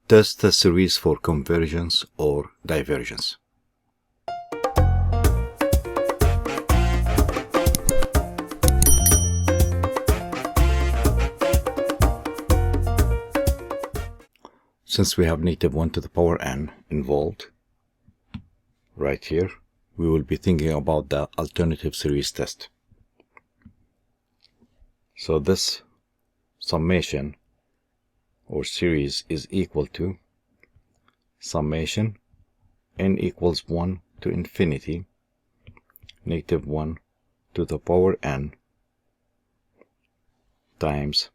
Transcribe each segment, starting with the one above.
Test the series for convergence or divergence. Since we have negative 1 to the power n involved right here, we will be thinking about the alternative series test. So this summation or series is equal to summation n equals 1 to infinity negative 1 to the power n times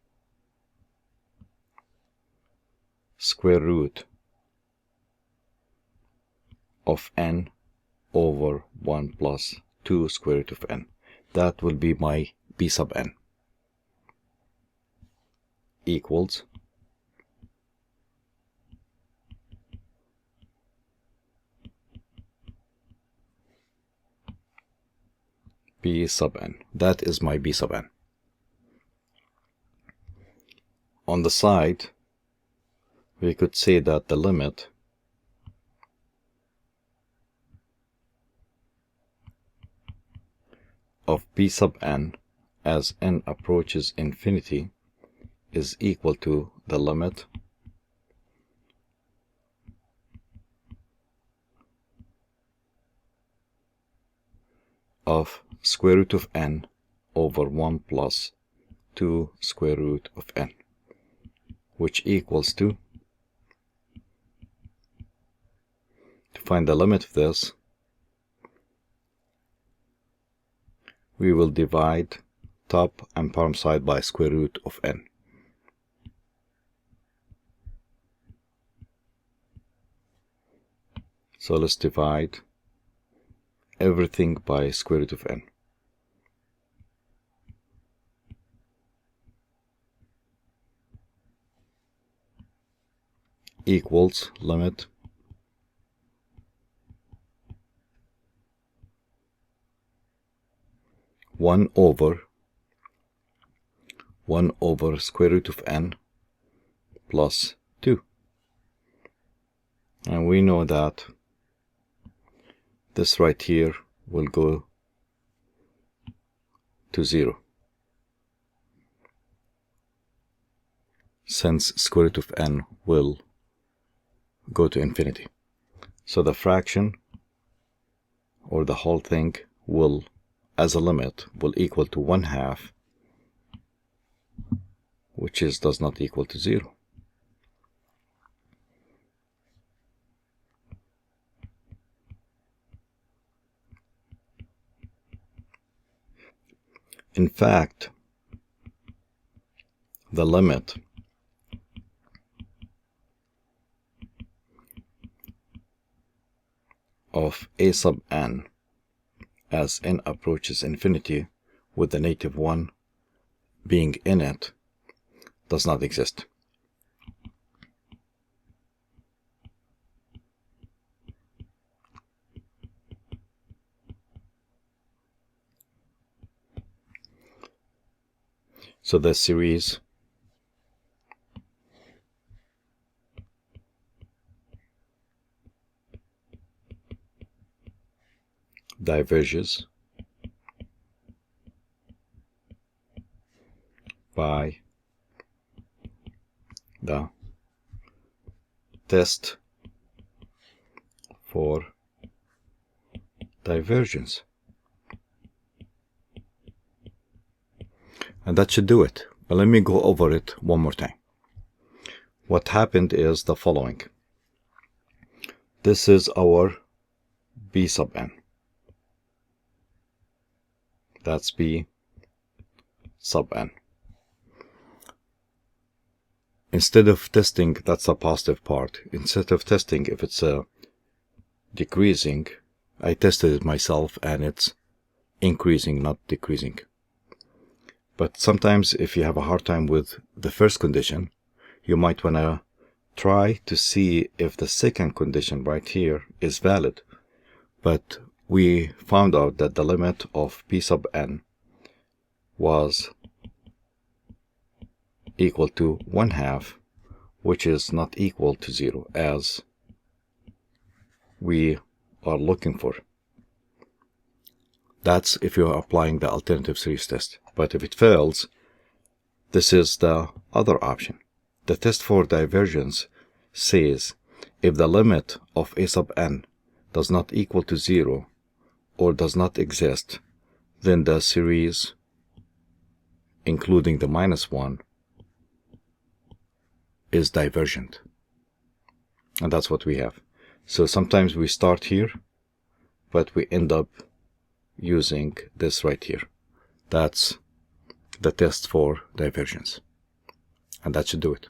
square root of n over 1 plus 2 square root of n. That will be my b sub n equals b sub n. That is my b sub n. On the side, we could say that the limit of b sub n as n approaches infinity is equal to the limit of square root of n over 1 plus 2 square root of n, which equals to find the limit of this, we will divide top and bottom side by square root of n. So let's divide everything by square root of n. Equals limit one over square root of n plus 2. And we know that this right here will go to 0, since square root of n will go to infinity. So the fraction or the whole thing will, as a limit, will equal to 1/2, which does not equal to 0. In fact, the limit of a sub n as n approaches infinity with the negative 1 being in it does not exist. So the series diverges by the test for divergence. And that should do it. But let me go over it one more time. What happened is the following. This is our b sub n. That's b sub n. Instead of testing, that's the positive part. Instead of testing if it's decreasing, I tested it myself and it's increasing, not decreasing. But sometimes if you have a hard time with the first condition, you might want to try to see if the second condition right here is valid. But we found out that the limit of b sub n was equal to 1/2, which is not equal to 0 as we are looking for. That's if you're applying the alternative series test. But if it fails, this is the other option. The test for divergence says if the limit of a sub n does not equal to 0 or does not exist, then the series, including the -1, is divergent. And that's what we have. So sometimes we start here, but we end up using this right here. That's the test for divergence. And that should do it.